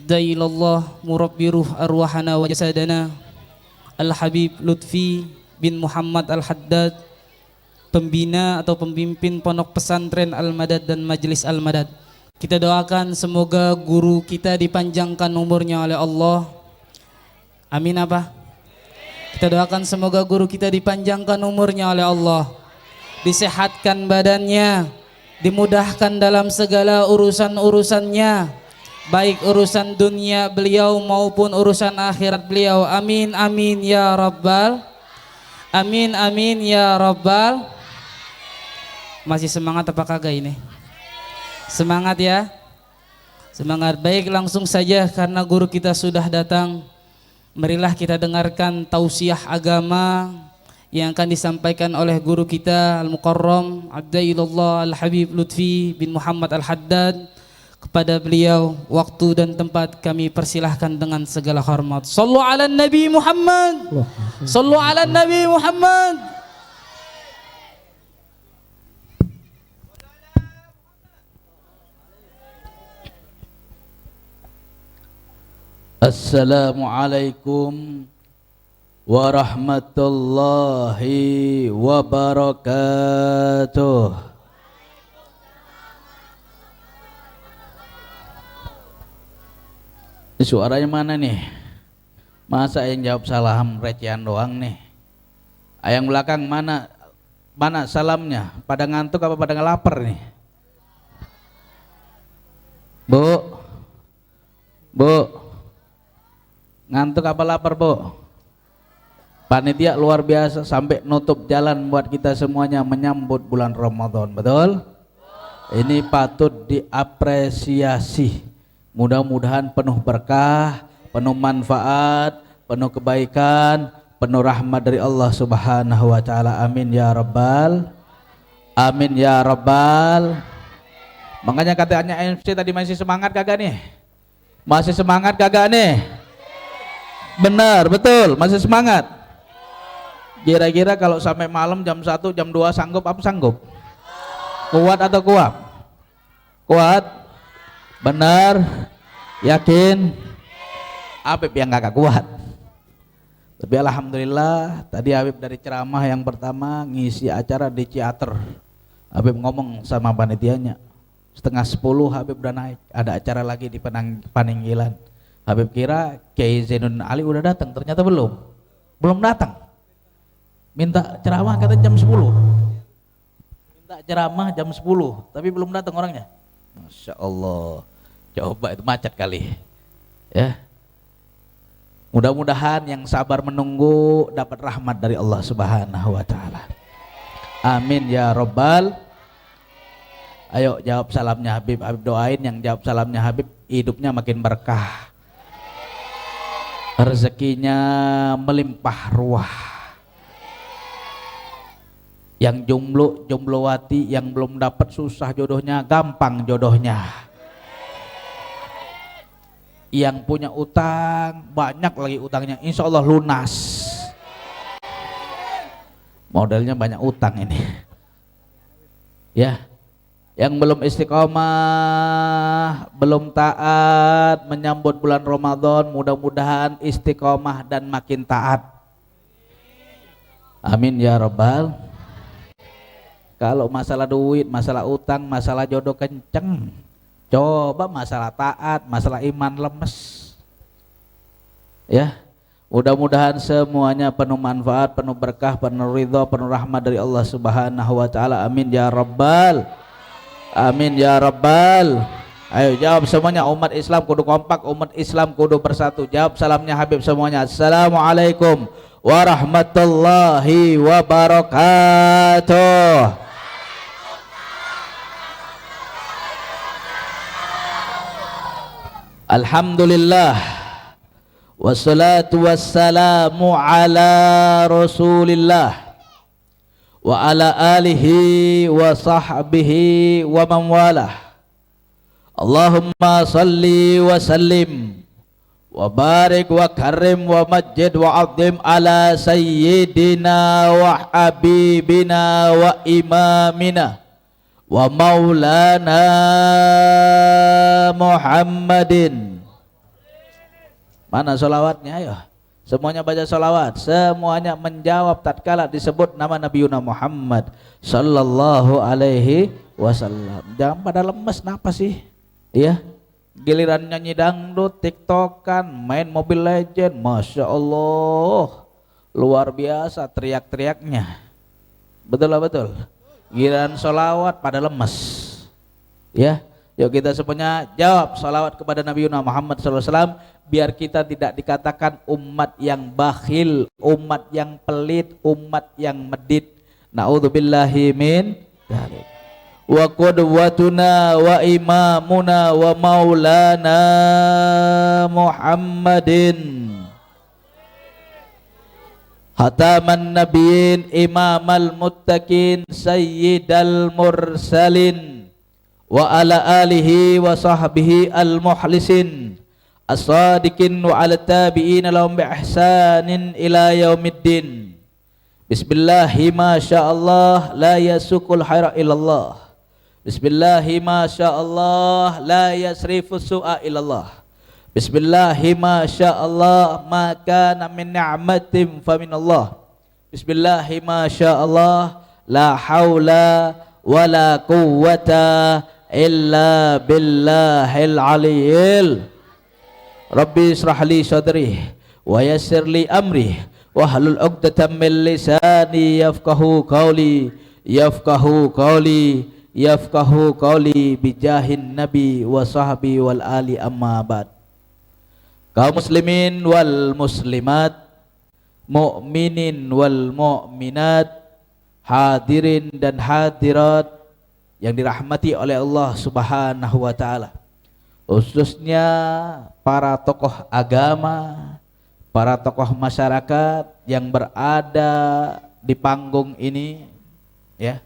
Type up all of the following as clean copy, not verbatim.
Adda ilallah murabbi ruh arwahana wa jasadana Al-Habib Lutfi bin Muhammad Al-Haddad, pembina atau pemimpin Pondok Pesantren Al-Madad dan Majelis Al-Madad. Kita doakan semoga guru kita dipanjangkan umurnya oleh Allah. Amin apa? Kita doakan semoga guru kita dipanjangkan umurnya oleh Allah, disehatkan badannya, dimudahkan dalam segala urusan-urusannya, baik urusan dunia beliau maupun urusan akhirat beliau. Amin amin ya rabbal amin amin ya rabbal. Masih semangat apa kagak ini? Semangat ya, semangat. Baik, langsung saja karena guru kita sudah datang, marilah kita dengarkan tausiah agama yang akan disampaikan oleh guru kita Al-Mukarram Abdaillallah Al-Habib Lutfi bin Muhammad Al-Haddad. Kepada beliau waktu dan tempat kami persilahkan dengan segala hormat. Sallu ala Nabi Muhammad. Sallu ala Nabi Muhammad. Assalamualaikum warahmatullahi wabarakatuh. Suaranya mana nih? Masa yang jawab salam recehan doang nih? Yang belakang mana? Mana salamnya? Pada ngantuk apa pada ngelapar nih? Bu, bu, ngantuk apa lapar bu? Panitia luar biasa sampai nutup jalan buat kita semuanya menyambut bulan Ramadan, betul? Ini patut diapresiasi. Mudah-mudahan penuh berkah, penuh manfaat, penuh kebaikan, penuh rahmat dari Allah Subhanahu wa taala. Amin ya rabbal. Amin ya rabbal. Makanya katanya MC tadi, masih semangat kagak nih? Masih semangat kagak nih? Benar, betul, masih semangat. Kira-kira kalau sampai malam jam 1, jam 2 sanggup apa sanggup? Kuat atau kuat? Kuat? Benar? Yakin? Habib yang kakak kuat. Tapi alhamdulillah tadi Habib dari ceramah yang pertama ngisi acara di teater. Habib ngomong sama panitianya, 9:30 Habib udah naik, ada acara lagi di Paninggilan. Habib kira Kiai Zainuddin Ali udah datang, ternyata belum datang. Minta ceramah kata jam 10. Minta ceramah jam 10, tapi belum datang orangnya. Masya Allah, coba itu macet kali ya. Mudah-mudahan yang sabar menunggu dapat rahmat dari Allah Subhanahu wa taala. Amin ya rabbal. Ayo jawab salamnya Habib. Habib doain yang jawab salamnya Habib hidupnya makin berkah, rezekinya melimpah ruah. Yang jomblo, jomblowati, yang belum dapat susah jodohnya, gampang jodohnya. Yang punya utang, banyak lagi utangnya, insya Allah lunas. Modelnya banyak utang ini ya. Yang belum istiqomah, belum taat menyambut bulan Ramadan, mudah-mudahan istiqomah dan makin taat. Amin ya rabbal. Kalau masalah duit, masalah utang, masalah jodoh kenceng, coba masalah taat, masalah iman lemes ya. Mudah-mudahan semuanya penuh manfaat, penuh berkah, penuh ridha, penuh rahmat dari Allah Subhanahu wa taala. Amin ya rabbal. Amin ya rabbal. Ayo jawab semuanya, umat Islam kudu kompak, umat Islam kudu bersatu. Jawab salamnya Habib semuanya. Assalamualaikum warahmatullahi wabarakatuh. Alhamdulillah, wassalatu wassalamu ala rasulillah wa ala alihi wa sahbihi wa man walah. Allahumma salli wa sallim wa barik wa karim wa majid wa azim ala sayyidina wa habibina wa imamina wa maulana Muhammadin Mana sholawatnya? Ayo. Semuanya baca sholawat. Semuanya menjawab tatkala disebut nama Nabi Muhammad sallallahu alaihi wasallam. Jangan pada lemes, kenapa sih? Iya. Giliran nyanyi dangdut, tiktokan, main Mobile Legend, masya Allah, luar biasa teriak-teriaknya. Betul lah betul. Giliran sholawat pada lemes. Ya. Yuk kita semuanya jawab salawat kepada Nabi Muhammad SAW biar kita tidak dikatakan umat yang bakhil, umat yang pelit, umat yang medit. Na'udzubillahi min dzalik. Wa qudwatuna wa imamuna wa maulana Muhammadin Hataman Nabiyyin Imamal Muttaqin Sayyidal Mursalin wa ala alihi wa sahbihi al-muhlisin as-sadiqin wa ala tabi'in lahum bi ihsanin ila yaumiddin. Bismillahi ma sya'allah la yasukul khaira illallah. Bismillahi ma sya'allah la yasrifu su'a illallah. Bismillahi ma sya'allah ma kana min ni'matin fa minallah. Bismillahi ma sya'allah la haula wala quwwata illa billahil aliyil. Rabbi israh li sadri wa yassir li amri wahlul 'uqdatam min lisani yafqahu qawli yafqahu qawli bijahin nabi wa sahbi wal ali amma ba'd. Kaum muslimin wal muslimat, mu'minin wal mu'minat, hadirin dan hadirat yang dirahmati oleh Allah Subhanahu wa taala. Khususnya para tokoh agama, para tokoh masyarakat yang berada di panggung ini ya.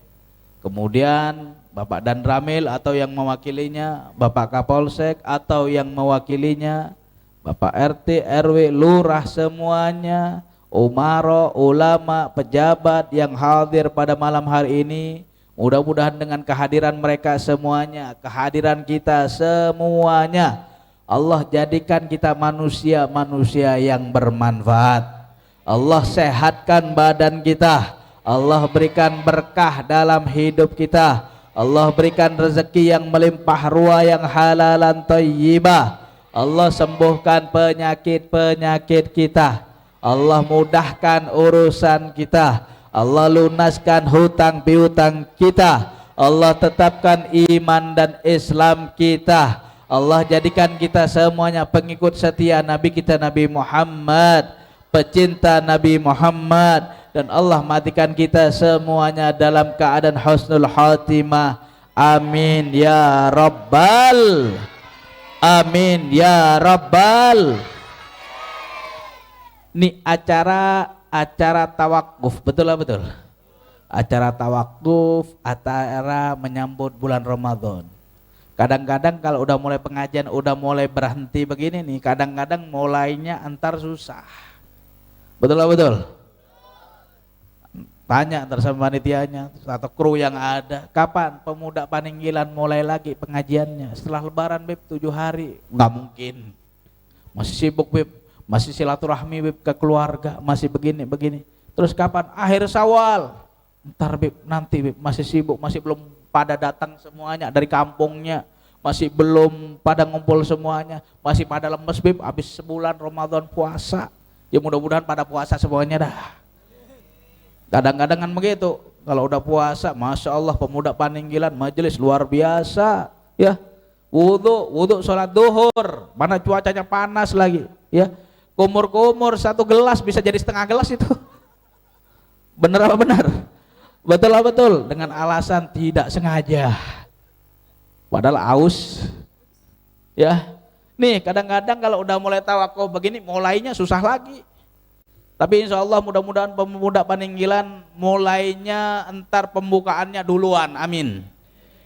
Kemudian Bapak Dan Ramil atau yang mewakilinya, Bapak Kapolsek atau yang mewakilinya, Bapak RT, RW, lurah semuanya, umaro, ulama, pejabat yang hadir pada malam hari ini. Mudah-mudahan dengan kehadiran mereka semuanya, kehadiran kita semuanya, Allah jadikan kita manusia-manusia yang bermanfaat. Allah sehatkan badan kita, Allah berikan berkah dalam hidup kita, Allah berikan rezeki yang melimpah ruah yang halalan thayyibah. Allah sembuhkan penyakit-penyakit kita, Allah mudahkan urusan kita, Allah lunaskan hutang piutang kita, Allah tetapkan iman dan Islam kita, Allah jadikan kita semuanya pengikut setia Nabi kita Nabi Muhammad, pecinta Nabi Muhammad, dan Allah matikan kita semuanya dalam keadaan husnul khatimah. Amin ya rabbal, amin ya rabbal. Ini acara tawakuf, betul lah betul. Acara tawakuf, acara menyambut bulan Ramadan. Kadang-kadang kalau udah mulai pengajian, udah mulai berhenti begini nih, kadang-kadang mulainya antar susah. Betul lah betul. Tanya antar sama panitianya atau kru yang ada, kapan pemuda Paninggilan mulai lagi pengajiannya? Setelah Lebaran Beb, 7 hari. Nggak mungkin. Masih sibuk Beb. Masih silaturahmi Beb ke keluarga, masih begini. Terus kapan? Akhir Syawal. Ntar Beb, nanti Beb, masih sibuk, masih belum pada datang semuanya dari kampungnya, masih belum pada ngumpul semuanya, masih pada lemes Beb, habis sebulan Ramadan puasa. Ya mudah-mudahan pada puasa semuanya dah. Kadang-kadang kan begitu, kalau udah puasa, masya Allah pemuda Paninggilan majelis luar biasa, ya. Wudhu sholat duhur, mana cuacanya panas lagi, ya. Kumur-kumur 1 gelas bisa jadi setengah gelas itu. Bener apa benar? Betul apa betul? Dengan alasan tidak sengaja. Padahal aus. Ya. Nih kadang-kadang kalau udah mulai tawakuf begini, mulainya susah lagi. Tapi insya Allah mudah-mudahan pemuda Paninggilan mulainya entar pembukaannya duluan. Amin.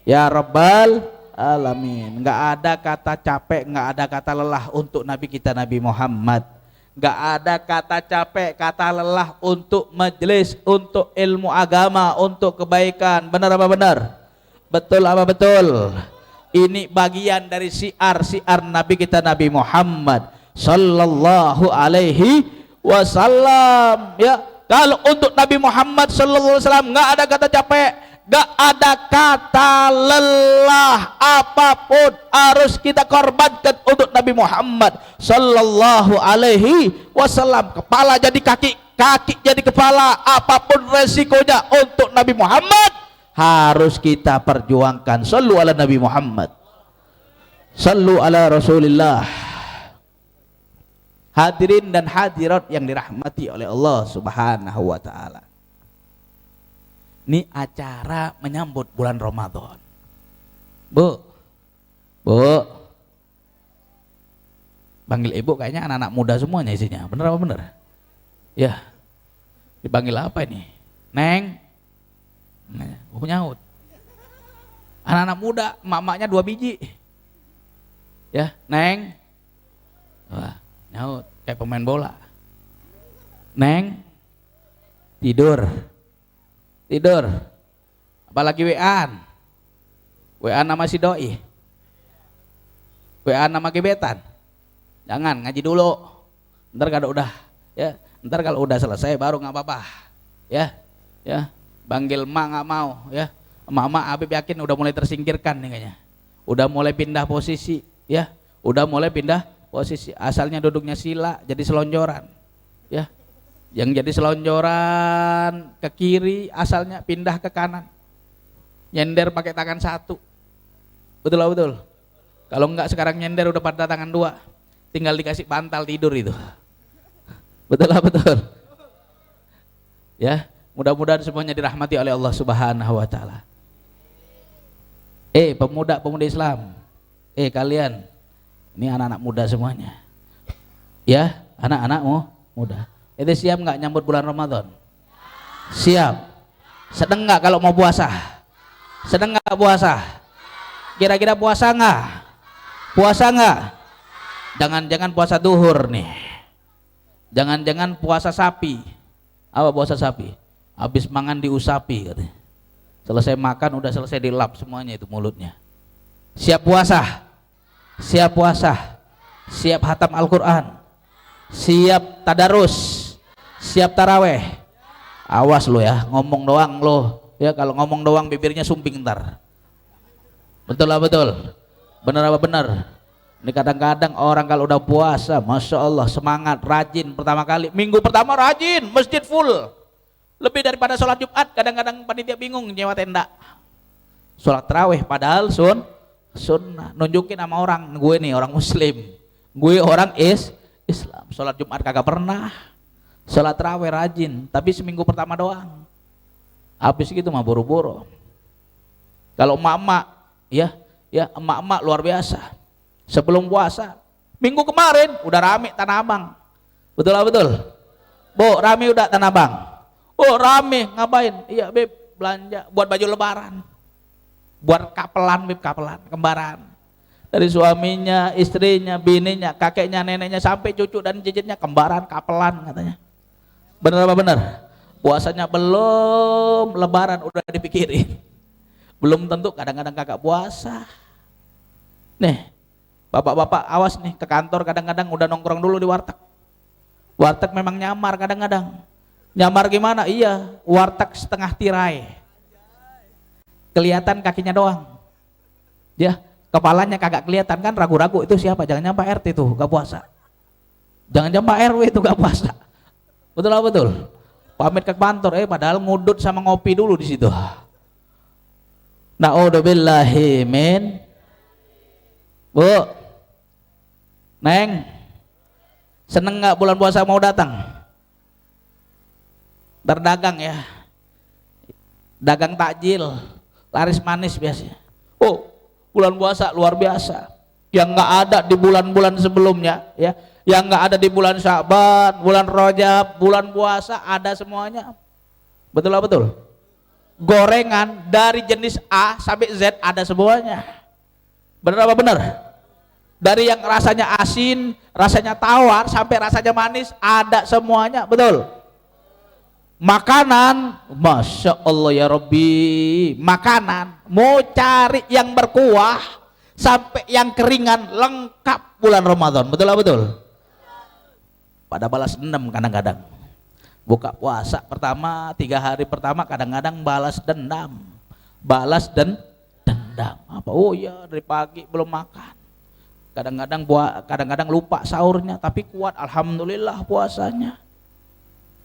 Ya Rabbal Alamin. Enggak ada kata capek, enggak ada kata lelah untuk Nabi kita Nabi Muhammad. Gak ada kata capek, kata lelah untuk majelis, untuk ilmu agama, untuk kebaikan. Benar apa benar? Betul apa betul? Ini bagian dari syiar Nabi kita Nabi Muhammad sallallahu alaihi wasallam. Ya, kalau untuk Nabi Muhammad sallallahu alaihi wasallam nggak ada kata capek, nggak ada kata lelah, apapun harus kita korbankan untuk Nabi Muhammad sallallahu alaihi wasallam. Kepala jadi kaki, kaki jadi kepala, apapun resikonya untuk Nabi Muhammad harus kita perjuangkan. Sallu ala Nabi Muhammad, sallu ala Rasulillah. Hadirin dan hadirat yang dirahmati oleh Allah Subhanahu wa taala. Ini acara menyambut bulan Ramadan. Bu. Panggil ibu kayaknya anak-anak muda semuanya isinya. Bener apa bener? Ya. Dipanggil apa ini? Neng. Nyaut. Anak-anak muda, emak-emaknya 2 biji. Ya, Neng. Wah, nyaut kayak pemain bola. Neng. Tidur. Apalagi WA-an nama si doi, WA nama gebetan. Jangan, ngaji dulu. Ntar kalau udah selesai baru nggak apa-apa. Ya. Panggil emak nggak mau. Ya, emak Habib yakin udah mulai tersingkirkan nih kayaknya. Udah mulai pindah posisi. Ya, asalnya duduknya sila jadi selonjoran. Ya, yang jadi selonjoran ke kiri asalnya pindah ke kanan, nyender pakai tangan 1. Betul. Kalau enggak sekarang nyender udah pada tangan 2, tinggal dikasih bantal tidur itu. Betul. Ya, mudah-mudahan semuanya dirahmati oleh Allah Subhanahu wa taala. Pemuda-pemudi Islam, kalian ini anak-anak muda semuanya. Ya, anak-anakmu muda. Itu siap nggak nyambut bulan Ramadan? Siap. Sedang nggak kalau mau puasa? Sedang nggak puasa? Kira-kira puasa nggak? Puasa nggak? Jangan-jangan puasa duhur nih. Jangan-jangan puasa sapi. Apa puasa sapi? Habis mangan diusapi katanya. Selesai makan udah selesai dilap semuanya itu mulutnya. Siap puasa? Siap puasa? Siap hatam Al-Quran? Siap tadarus? Siap taraweh? Awas lo ya, ngomong doang lo ya, kalau ngomong doang bibirnya sumping ntar. Betul lah, betul. Bener apa bener? Ini kadang-kadang orang kalau udah puasa, Masya Allah semangat, rajin. Pertama kali, minggu pertama rajin, masjid full, lebih daripada sholat Jumat. Kadang-kadang panitia bingung nyewa tenda. Sholat taraweh padahal sunnah, nunjukin sama orang, gue nih orang muslim, gue orang Islam. Sholat Jumat kagak pernah, sholat taraweh rajin, tapi seminggu pertama doang. Habis gitu mah buru-buru. Kalau emak-emak, ya emak-emak luar biasa. Sebelum puasa, minggu kemarin udah rame Tanah Abang. Betul lah, betul. Bu, rame udah Tanah Abang. Oh rame, ngapain? Iya Beb, belanja buat baju lebaran, buat kapelan Beb, kapelan kembaran. Dari suaminya, istrinya, bininya, kakeknya, neneknya, sampai cucu dan cicitnya kembaran, kapelan katanya. Bener apa bener? Puasanya belum, lebaran udah dipikirin. Belum tentu, kadang-kadang kagak puasa. Nih, bapak-bapak awas nih, ke kantor kadang-kadang udah nongkrong dulu di warteg. Warteg memang nyamar kadang-kadang. Nyamar gimana? Iya, warteg setengah tirai. Kelihatan kakinya doang. Ya, kepalanya kagak kelihatan kan, ragu-ragu itu siapa? Jangan-jangan Pak RT tuh gak puasa. Jangan-jangan Pak RW itu gak puasa. Betul apa betul? Pamit ke kantor, padahal ngudut sama ngopi dulu di situ. Na'udzubillahi min. Bu, Neng, seneng nggak bulan puasa mau datang? Berdagang ya, dagang takjil, laris manis biasanya. Oh, bulan puasa luar biasa, yang nggak ada di bulan-bulan sebelumnya, ya, yang nggak ada di bulan Sya'ban, bulan Rajab, bulan puasa ada semuanya. Betul lah, betul. Gorengan dari jenis A sampai Z ada semuanya. Bener apa bener? Dari yang rasanya asin, rasanya tawar, sampai rasanya manis ada semuanya, betul. Makanan, Masya Allah ya Rabbi, makanan mau cari yang berkuah sampai yang keringan lengkap bulan Ramadan, betul lah, betul. pada balas dendam kadang-kadang. Buka puasa pertama 3 hari pertama kadang-kadang balas dendam. Dendam. Apa? Oh ya, dari pagi belum makan. Kadang-kadang lupa sahurnya, tapi kuat alhamdulillah puasanya.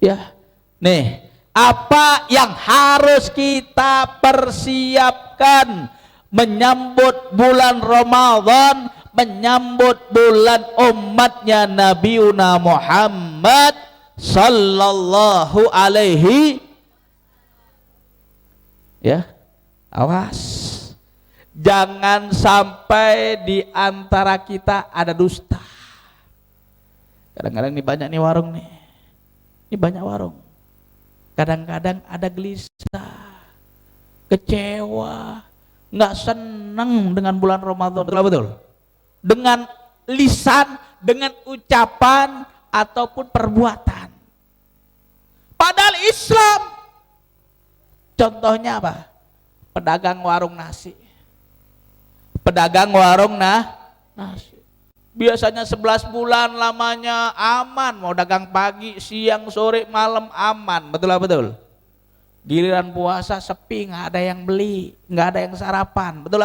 Ya. Nih, apa yang harus kita persiapkan menyambut bulan Ramadan, menyambut bulan umatnya Nabiuna Muhammad sallallahu alaihi, ya, awas jangan sampai di antara kita ada dusta. Kadang-kadang ini banyak nih warung nih, ini banyak warung, kadang-kadang ada gelisah, kecewa, nggak senang dengan bulan Ramadan, betul? Dengan lisan, dengan ucapan ataupun perbuatan. Padahal Islam, contohnya apa? Pedagang warung nasi. Nasi. Biasanya 11 bulan lamanya aman, mau dagang pagi, siang, sore, malam aman, betul? Giliran puasa sepi, nggak ada yang beli, nggak ada yang sarapan, betul?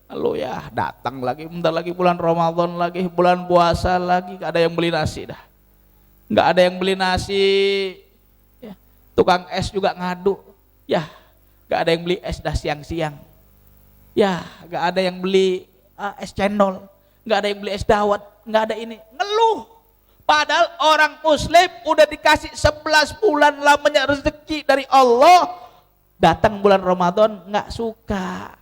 Lalu ya datang lagi, bentar lagi bulan Ramadan lagi, bulan puasa lagi, nggak ada yang beli nasi dah, nggak ada yang beli nasi, ya, tukang es juga ngadu, ya nggak ada yang beli es dah siang-siang, ya nggak ada yang beli es cendol, nggak ada yang beli es dawet, nggak ada ini, ngeluh. Padahal orang muslim udah dikasih 11 bulan lamanya rezeki dari Allah, datang bulan Ramadan nggak suka,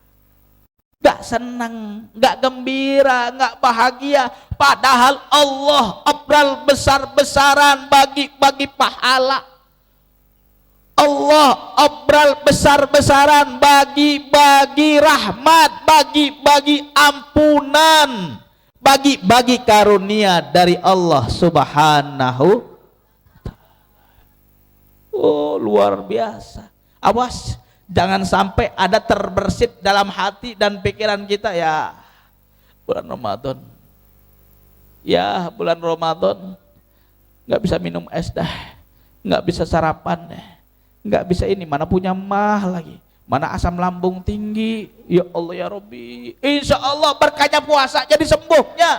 nggak senang, nggak gembira, nggak bahagia. Padahal Allah obral besar-besaran bagi pahala. Allah obral besar-besaran bagi rahmat, bagi ampunan, bagi karunia dari Allah Subhanahu. Oh, luar biasa. Awas, jangan sampai ada terbersit dalam hati dan pikiran kita, ya bulan Ramadan, ya bulan Ramadan nggak bisa minum es dah, nggak bisa sarapan deh, nggak bisa ini, mana punya mah lagi, mana asam lambung tinggi. Ya Allah ya Rabbi, insya Allah berkahnya puasa jadi sembuhnya,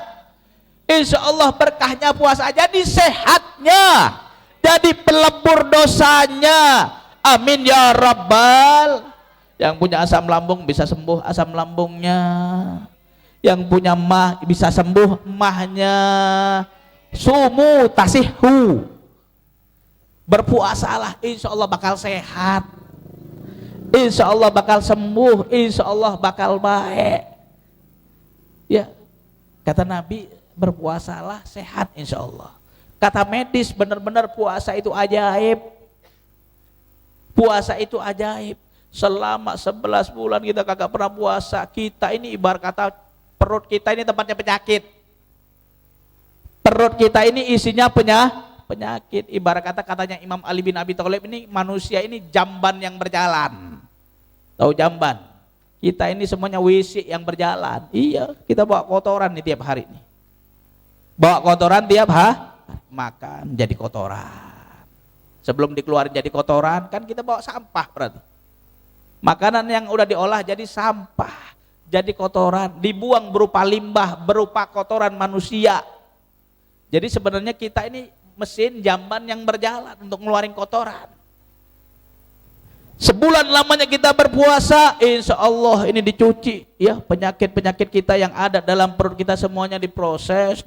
insya Allah berkahnya puasa jadi sehatnya, jadi pelebur dosanya. Amin ya Rabbal. Yang punya asam lambung bisa sembuh asam lambungnya, yang punya mah bisa sembuh mahnya. Sumu tasihu, berpuasalah, insya Allah bakal sehat, insya Allah bakal sembuh, insya Allah bakal baik. Ya, kata Nabi, berpuasalah sehat insya Allah. Kata medis, benar-benar puasa itu ajaib. Puasa itu ajaib. Selama 11 bulan kita kagak pernah puasa, kita ini ibarat kata perut kita ini tempatnya penyakit. Perut kita ini isinya penyakit. Ibarat kata katanya Imam Ali bin Abi Thalib, ini manusia ini jamban yang berjalan. Tahu jamban? Kita ini semuanya WC yang berjalan. Iya, kita bawa kotoran nih tiap hari nih. Bawa kotoran tiap hari, makan jadi kotoran. Sebelum dikeluarin jadi kotoran, kan kita bawa sampah berarti. Makanan yang udah diolah jadi sampah, jadi kotoran, dibuang berupa limbah, berupa kotoran manusia. Jadi sebenarnya kita ini mesin jamban yang berjalan untuk ngeluarin kotoran. Sebulan lamanya kita berpuasa, insya Allah ini dicuci, ya, penyakit-penyakit kita yang ada dalam perut kita semuanya diproses,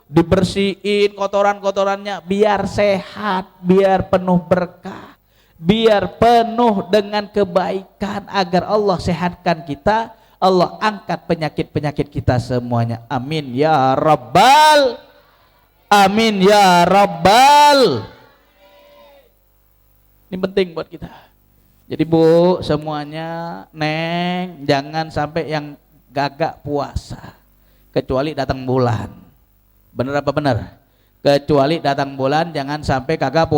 dibersihin kotoran-kotorannya biar sehat, biar penuh berkah, biar penuh dengan kebaikan, agar Allah sehatkan kita, Allah angkat penyakit-penyakit kita semuanya. Amin ya Rabbal, amin ya Rabbal. Ini penting buat kita. Jadi Bu, semuanya, Neng, jangan sampai yang gagak puasa kecuali datang bulan. Bener apa bener? Kecuali datang bulan jangan sampai kagak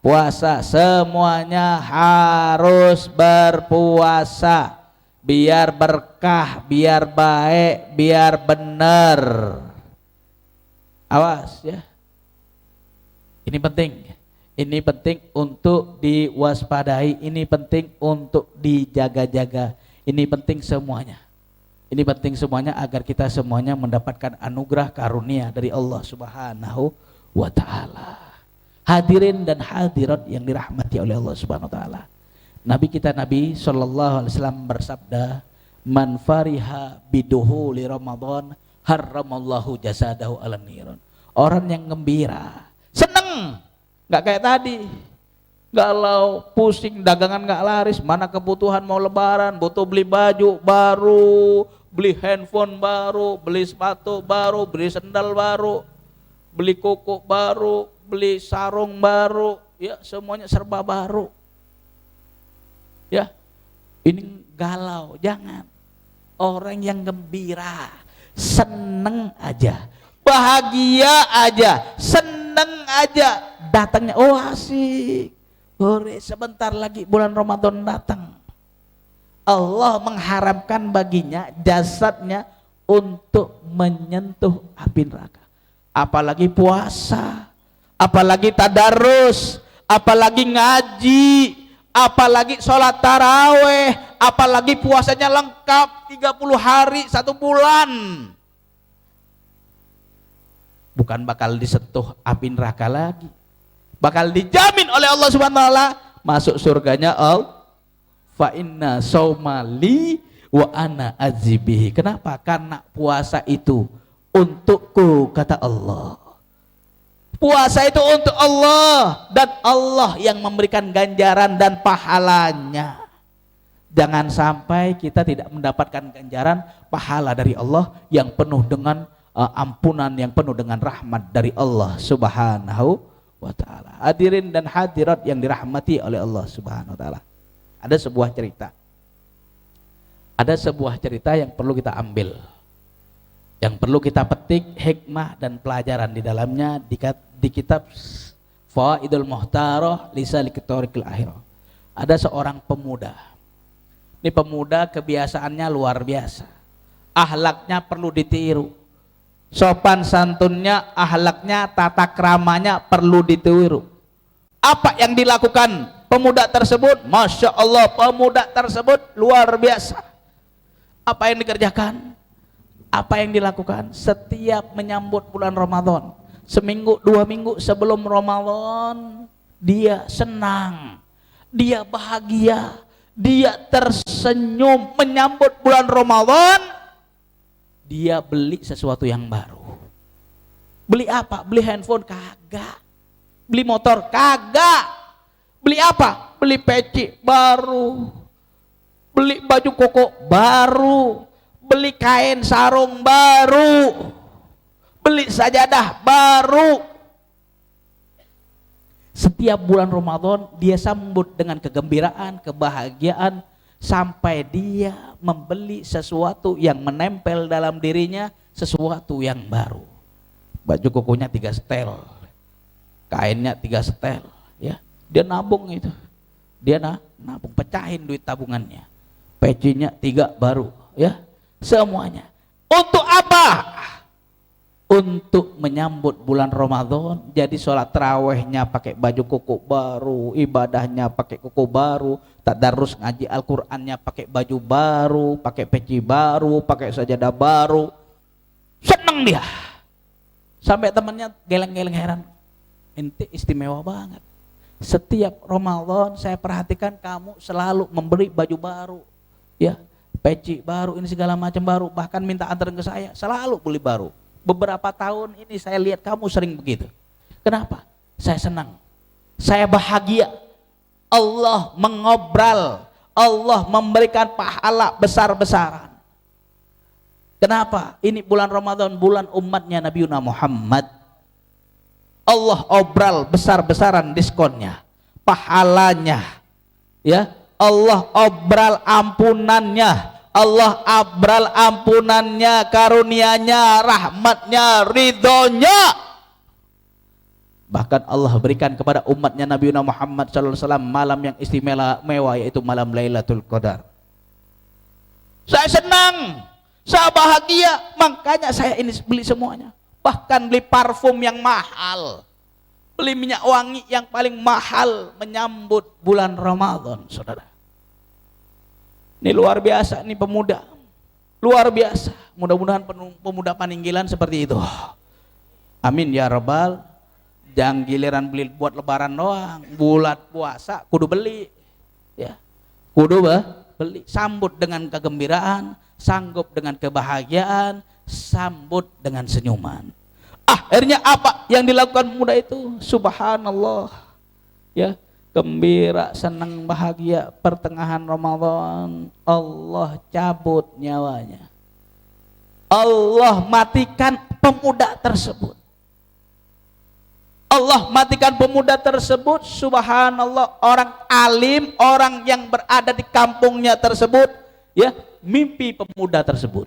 puasa. Semuanya harus berpuasa, biar berkah, biar baik, biar bener. Awas ya. Ini penting. Ini penting untuk diwaspadai, ini penting untuk dijaga-jaga. Ini penting semuanya. Ini penting semuanya agar kita semuanya mendapatkan anugerah karunia dari Allah Subhanahu wa taala. Hadirin dan hadirat yang dirahmati oleh Allah Subhanahu wa taala. Nabi kita Nabi sallallahu alaihi wasallam bersabda, "Man fariha biduhuli Ramadan haramallahu jasadahu 'alan niran." Orang yang gembira, seneng, enggak kayak tadi. Galau, pusing, dagangan enggak laris, mana kebutuhan mau lebaran, butuh beli baju baru, beli handphone baru, beli sepatu baru, beli sendal baru, beli koko baru, beli sarung baru, ya semuanya serba baru. Ya, ini galau, jangan. Orang yang gembira, seneng aja, bahagia aja, seneng aja, datangnya oh asik. Hore, sebentar lagi bulan Ramadan datang. Allah mengharamkan baginya jasadnya untuk menyentuh api neraka. Apalagi puasa, apalagi tadarus, apalagi ngaji, apalagi sholat taraweh, apalagi puasanya lengkap 30 hari 1 bulan. Bukan bakal disentuh api neraka lagi, bakal dijamin oleh Allah Subhanahu wa taala masuk surganya Allah. Fa inna saumali wa ana azibihi. Kenapa? Karena puasa itu untukku, kata Allah. Puasa itu untuk Allah dan Allah yang memberikan ganjaran dan pahalanya. Jangan sampai kita tidak mendapatkan ganjaran pahala dari Allah yang penuh dengan ampunan, yang penuh dengan rahmat dari Allah Subhanahu wa ta'ala. Hadirin dan hadirat yang dirahmati oleh Allah Subhanahu wa ta'ala. Ada sebuah cerita. Ada sebuah cerita yang perlu kita ambil, yang perlu kita petik hikmah dan pelajaran di dalamnya di kitab Fawaidul Muhtarah li Saliqit Thariqil Akhirah. Ada seorang pemuda. Ini pemuda kebiasaannya luar biasa. Ahlaknya perlu ditiru. Sopan santunnya, ahlaknya, tata keramanya perlu ditiru. Apa yang dilakukan pemuda tersebut? Masya Allah, pemuda tersebut luar biasa. Apa yang dikerjakan? Apa yang dilakukan? Setiap menyambut bulan Ramadan, seminggu 2 minggu sebelum Ramadan, dia senang, dia bahagia, dia tersenyum menyambut bulan Ramadan. Dia beli sesuatu yang baru. Beli apa? Beli handphone? Kagak. Beli motor? Kagak. Beli apa? Beli peci baru, beli baju koko baru, beli kain sarung baru, beli sajadah baru. Setiap bulan Ramadan dia sambut dengan kegembiraan, kebahagiaan, sampai dia membeli sesuatu yang menempel dalam dirinya, sesuatu yang baru. Baju kokonya 3 setel, kainnya 3 setel, ya. Dia nabung itu, dia nabung, pecahin duit tabungannya, pecinya 3 baru, ya, semuanya. Untuk apa? Untuk menyambut bulan Ramadan. Jadi sholat tarawehnya pakai baju koko baru, ibadahnya pakai koko baru, tadarus ngaji Al-Qur'annya pakai baju baru, pakai peci baru, pakai sajadah baru. Seneng dia. Sampai temannya geleng-geleng heran. Ente istimewa banget. Setiap Ramadan saya perhatikan kamu selalu memberi baju baru, ya, peci baru, ini segala macam baru, bahkan minta antarin ke saya, selalu beli baru. Beberapa tahun ini saya lihat kamu sering begitu. Kenapa? Saya senang, saya bahagia. Allah mengobral, Allah memberikan pahala besar-besaran. Kenapa? Ini bulan Ramadan, bulan umatnya Nabi Muhammad. Allah obral besar-besaran diskonnya, pahalanya, ya. Allah obral ampunannya, Allah obral ampunannya, karunianya, rahmatnya, ridhonya. Bahkan Allah berikan kepada umatnya Nabi Muhammad SAW malam yang istimewa, yaitu malam Lailatul Qadar. Saya senang, saya bahagia, makanya saya ini beli semuanya. bahkan beli parfum yang mahal, beli minyak wangi yang paling mahal menyambut bulan Ramadan, saudara. Ini luar biasa, ini pemuda, luar biasa. Mudah-mudahan pemuda Paninggilan seperti itu. Amin ya rabbal. Jangan giliran beli buat lebaran doang, bulan puasa kudu beli, ya, kudu beli. Sambut dengan kegembiraan, sanggup dengan kebahagiaan, sambut dengan senyuman. Akhirnya apa yang dilakukan pemuda itu? Subhanallah, ya, gembira, senang, bahagia. Pertengahan Ramadan Allah cabut nyawanya, Allah matikan pemuda tersebut. Allah matikan pemuda tersebut. Subhanallah, orang alim, orang yang berada di kampungnya tersebut, ya, mimpi pemuda tersebut.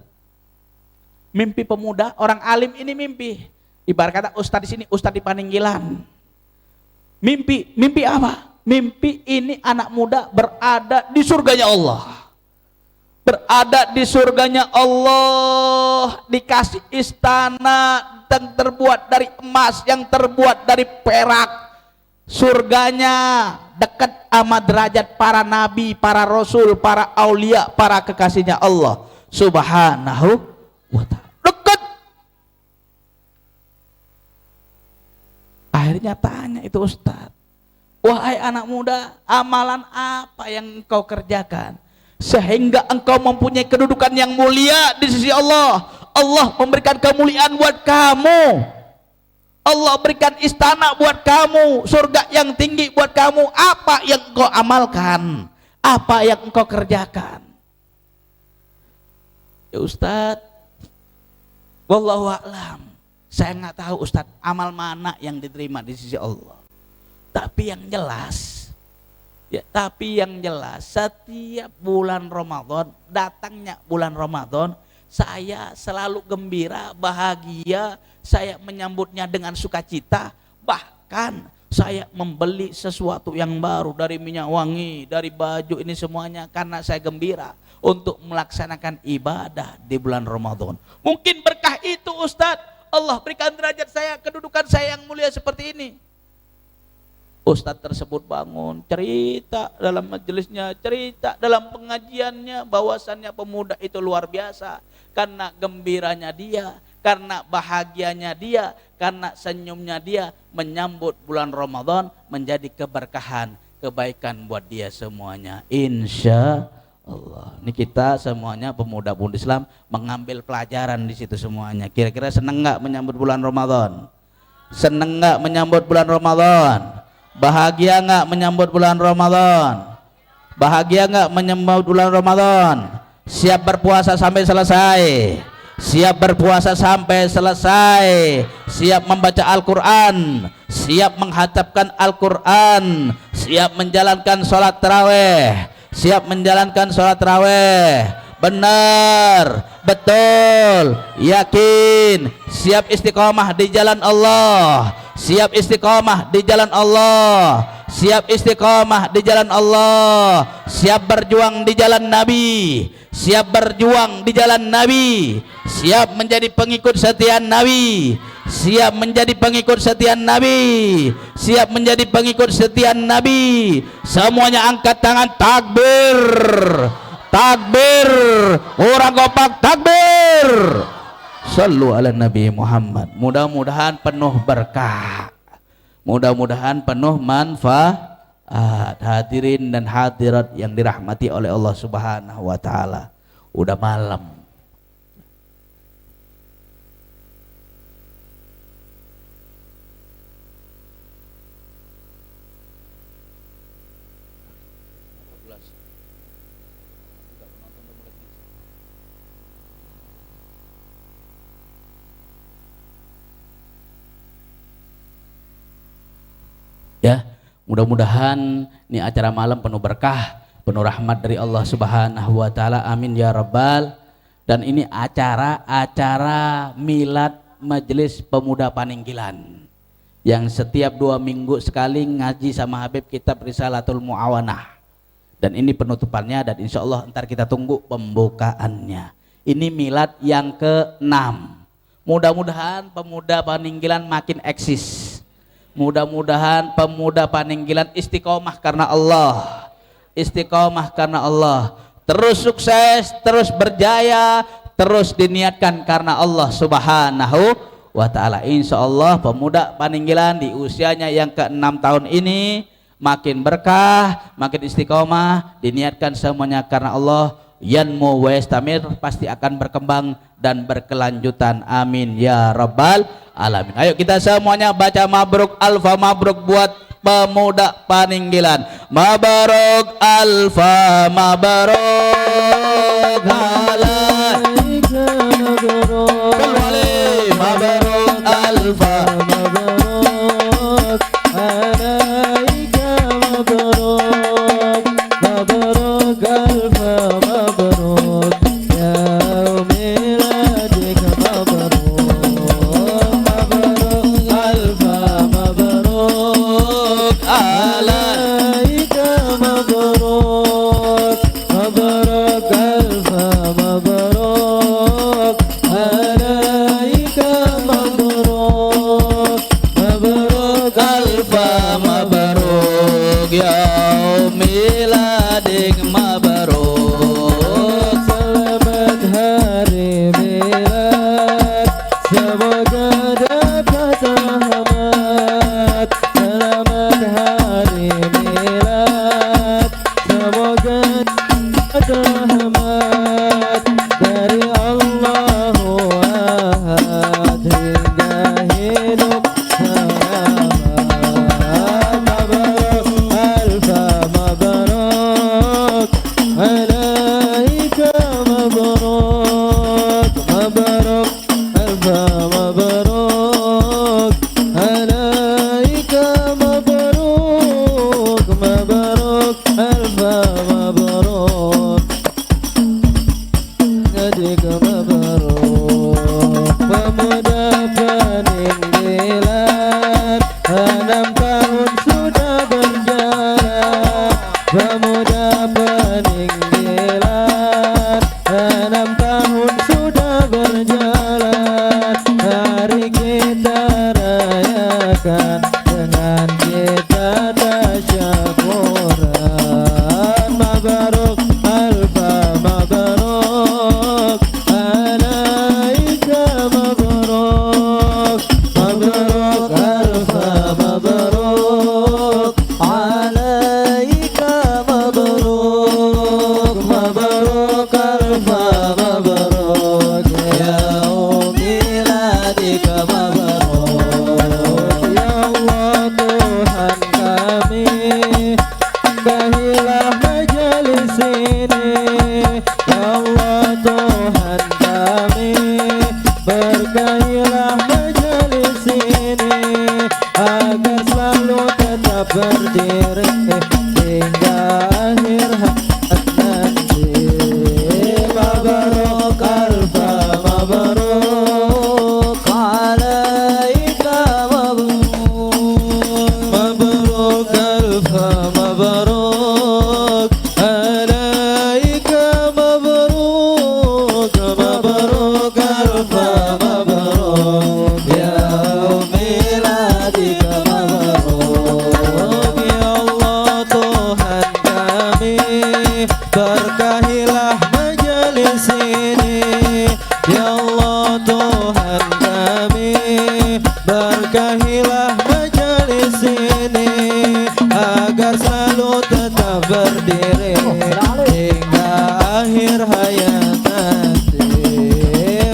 Mimpi pemuda, orang alim ini mimpi. Ibarat kata ustadz di sini, ustadz di Paninggilan. Mimpi apa? Mimpi ini anak muda berada di surganya Allah. Berada di surganya Allah, dikasih istana yang terbuat dari emas, yang terbuat dari perak. Surganya dekat sama derajat para nabi, para rasul, para aulia, para kekasihnya Allah Subhanahu wa ta'ala. Dekat. Akhirnya tanya itu ustadz, wahai anak muda, amalan apa yang engkau kerjakan sehingga engkau mempunyai kedudukan yang mulia di sisi Allah? Allah memberikan kemuliaan buat kamu, Allah berikan istana buat kamu, surga yang tinggi buat kamu. Apa yang engkau amalkan? Apa yang engkau kerjakan? Ya Ustadz, wallahu a'lam, saya nggak tahu Ustadz amal mana yang diterima di sisi Allah. Tapi yang jelas, ya, tapi yang jelas setiap bulan Ramadan, datangnya bulan Ramadan, saya selalu gembira, bahagia, saya menyambutnya dengan sukacita. Bahkan saya membeli sesuatu yang baru, dari minyak wangi, dari baju, ini semuanya karena saya gembira untuk melaksanakan ibadah di bulan Ramadan. Mungkin berkah itu Ustadz, Allah berikan derajat saya, kedudukan saya yang mulia seperti ini. Ustadz tersebut bangun, cerita dalam majelisnya, cerita dalam pengajiannya, bahwasannya pemuda itu luar biasa. Karena gembiranya dia, karena bahagianya dia, karena senyumnya dia, menyambut bulan Ramadan menjadi keberkahan, kebaikan buat dia semuanya. Insya Allah. Ini kita semuanya pemuda-pemudi Islam mengambil pelajaran di situ semuanya. Kira-kira seneng nggak menyambut bulan Ramadan? Seneng nggak menyambut bulan Ramadan? Bahagia nggak menyambut bulan Ramadan? Bahagia nggak menyambut bulan Ramadan? Siap berpuasa sampai selesai? Siap berpuasa sampai selesai? Siap membaca Al-Quran? Siap menghafalkan Al-Quran? Siap menjalankan sholat taraweh? Siap menjalankan sholat taraweh? Benar, betul, yakin, siap istiqomah di jalan Allah, siap istiqomah di jalan Allah, siap istiqomah di jalan Allah, siap berjuang di jalan Nabi, siap berjuang di jalan Nabi, siap menjadi pengikut setia Nabi, siap menjadi pengikut setia Nabi, siap menjadi pengikut setia Nabi. Semuanya angkat tangan, takbir, takbir, orang kompak takbir. Sallu ala Nabi Muhammad. Mudah-mudahan penuh berkah, mudah-mudahan penuh manfaat. Hadirin dan hadirat yang dirahmati oleh Allah Subhanahu wa ta'ala, udah malam. Ya, mudah-mudahan ini acara malam penuh berkah, penuh rahmat dari Allah Subhanahu wa ta'ala. Amin ya rabbal. Dan ini acara milad Majelis Pemuda Paninggilan yang setiap 2 minggu sekali ngaji sama Habib kitab Risalatul Mu'awanah. Dan ini penutupannya, dan insya Allah ntar kita tunggu pembukaannya. Ini milad yang ke-6. Mudah-mudahan pemuda Paninggilan makin eksis. Mudah-mudahan pemuda Paninggilan istiqomah karena Allah. Istiqomah karena Allah. Terus sukses, terus berjaya, terus diniatkan karena Allah Subhanahu wa ta'ala. Insya Allah pemuda Paninggilan di usianya yang ke-6 tahun ini makin berkah, makin istiqomah, diniatkan semuanya karena Allah. Yanmu wa yastamir, pasti akan berkembang dan berkelanjutan. Amin ya rabbal alamin. Ayo kita semuanya baca mabruk, alfa mabruk buat pemuda Paninggilan. Mabruk alfa mabruk alaika mabruk. Mabruk alfa mabruk alaika mabruk. Mabruk alfa mabruk ya miladik mabruk. Mabruk alfa mabruk alaika mabruk. Mabruk alfa mabruk alaika mabruk. Mabruk alfa mabruk ya miladik mabruk. Selamat hari milad, semoga dapat rahmat. Selamat hari milad, semoga dapat rahmat dari Allahu Ahad hingga hidup selamat. Mabruk alfa mabruk alaika mabruk. Mabruk alfa mabruk alaika mabruk. Mabruk alfa mabruk adik mabruk. Pemuda Paninggilan 6 tahun sudah berjalan. Pemuda Paninggilan 6 tahun sudah berjalan. Mari kita rayakan dengan kita tasyakuran. Mabruk alfa mabruk alaika mabruk. Mabruk alfa mabruk alaika mabruk. Mabruk alfa mabruk ya miladika mabruk. Ya Allah Tuhan kami, berkahilah majelis ini. Ya Allah Tuhan kami, berkahilah majelis ini agar selalu tetap berdiri hingga akhir hayat nanti. Mabruk alfa mabruk alaika mabruk. Mabruk alfa mabruk alaika mabruk. Mabruk alfa mabruk ya miladika mabruk. Ya Allah Tuhan kami, berkahilah majelis ini. Ya Allah Tuhan kami, berkahilah majelis ini agar selalu tetap berdiri hingga akhir hayat nanti.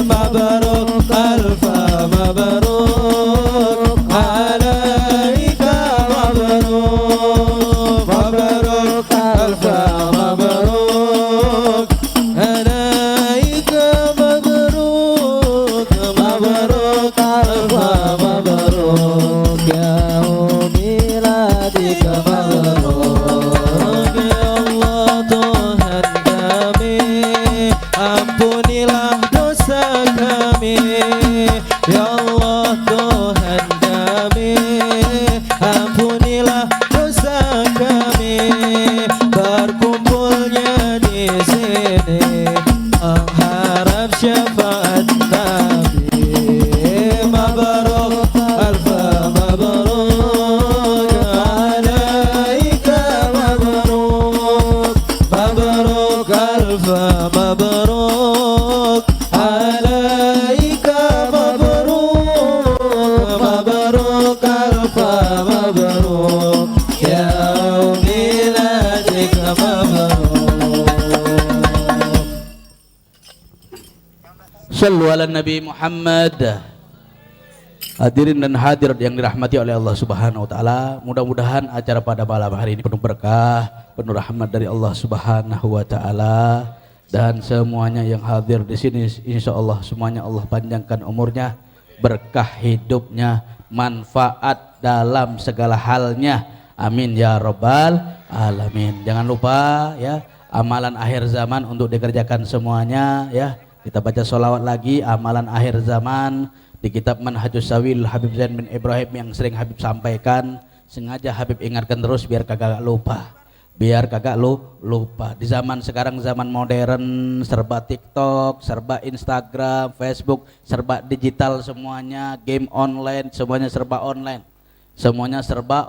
Mabruk alfa mabruk alaika mabruk. Mabruk alfa mabruk alaika mabruk. Mabruk alfa mabruk ya miladika mabruk. Ya Allah Tuhan kami, ampunilah dosa kami. Ya Allah Tuhan kami, ampunilah dosa kami. Berkumpulnya di sini mengharap syafaat Nabi. mabruk alaika mabruk mabruk alfa mabruk ya miladika mabruk. Shallu ala Nabi Muhammad. Hadirin dan hadirat yang dirahmati oleh Allah Subhanahu wa taala, mudah-mudahan acara pada malam hari ini penuh berkah, penuh rahmat dari Allah Subhanahu wa taala, dan semuanya yang hadir di sini insyaallah semuanya Allah panjangkan umurnya, berkah hidupnya, manfaat dalam segala halnya. Amin ya rabbal alamin. Jangan lupa ya, amalan akhir zaman untuk dikerjakan semuanya ya. Kita baca sholawat lagi, amalan akhir zaman di kitab Manhajus Sawil Habib Zain bin Ibrahim yang sering Habib sampaikan. Sengaja Habib ingatkan terus biar kagak lupa, biar kagak lupa. Di zaman sekarang, zaman modern, serba TikTok, serba Instagram, Facebook, serba digital semuanya, game online, semuanya serba online, semuanya serba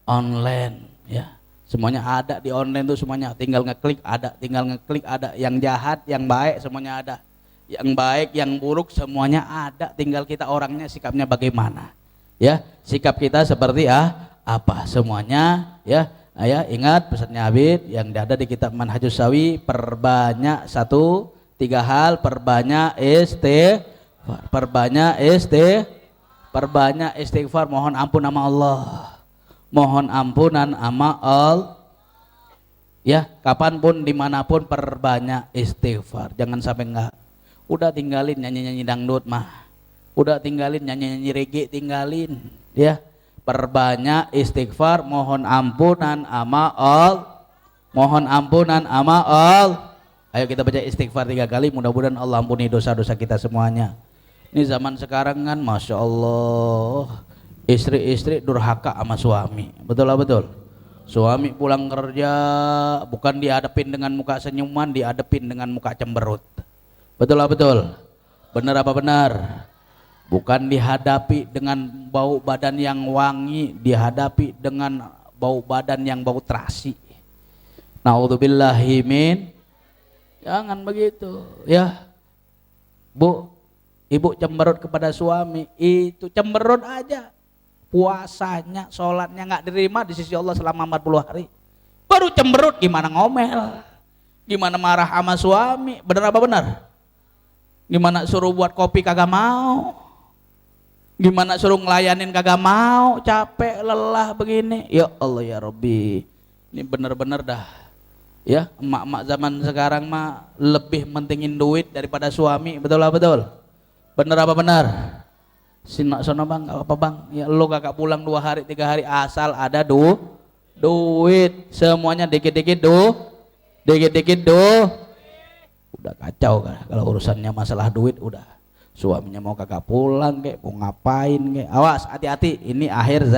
online ya. Semuanya ada di online tuh, semuanya tinggal ngeklik ada, tinggal ngeklik ada. Yang jahat, yang baik semuanya ada. Yang baik, yang buruk semuanya ada, tinggal kita orangnya sikapnya bagaimana ya. Sikap kita seperti apa semuanya ya. Ingat pesannya Habib yang ada di kitab Manhajus Sawi, perbanyak 3 hal, perbanyak istighfar, mohon ampun nama Allah, mohon ampunan sama Allah ya. Kapanpun dimanapun perbanyak istighfar, jangan sampai enggak. Udah tinggalin nyanyi-nyanyi dangdut mah, udah tinggalin nyanyi-nyanyi reggae, tinggalin ya. Perbanyak istighfar, mohon ampunan ama Allah, mohon ampunan ama Allah. Ayo kita baca istighfar 3 kali, mudah-mudahan Allah ampuni dosa-dosa kita semuanya. Ini zaman sekarang kan Masya Allah, istri-istri durhaka sama suami, betul lah betul. Suami pulang kerja bukan dihadapin dengan muka senyuman, dihadapin dengan muka cemberut. Betul lah betul, benar apa benar? Bukan dihadapi dengan bau badan yang wangi, dihadapi dengan bau badan yang bau terasi. Naudzubillahi min. Jangan begitu ya Bu. Ibu cemberut kepada suami, itu cemberut aja, puasanya, sholatnya nggak diterima di sisi Allah selama 40 hari. Baru cemberut gimana ngomel, gimana marah sama suami, benar apa benar? Gimana suruh buat kopi kagak mau, gimana suruh ngelayanin kagak mau, capek lelah begini. Ya Allah ya Rabbi, ini bener-bener dah ya. Emak-emak zaman sekarang mah lebih mentingin duit daripada suami, betul lah betul. Bener apa benar? Sinak sono bang, gak apa bang, ya lo kakak pulang 2 hari 3 hari asal ada duit, semuanya dikit-dikit dikit-dikit udah kacau kan. Kalau urusannya masalah duit udah, suaminya mau kakak pulang kek, mau ngapain kek, awas hati-hati, ini akhir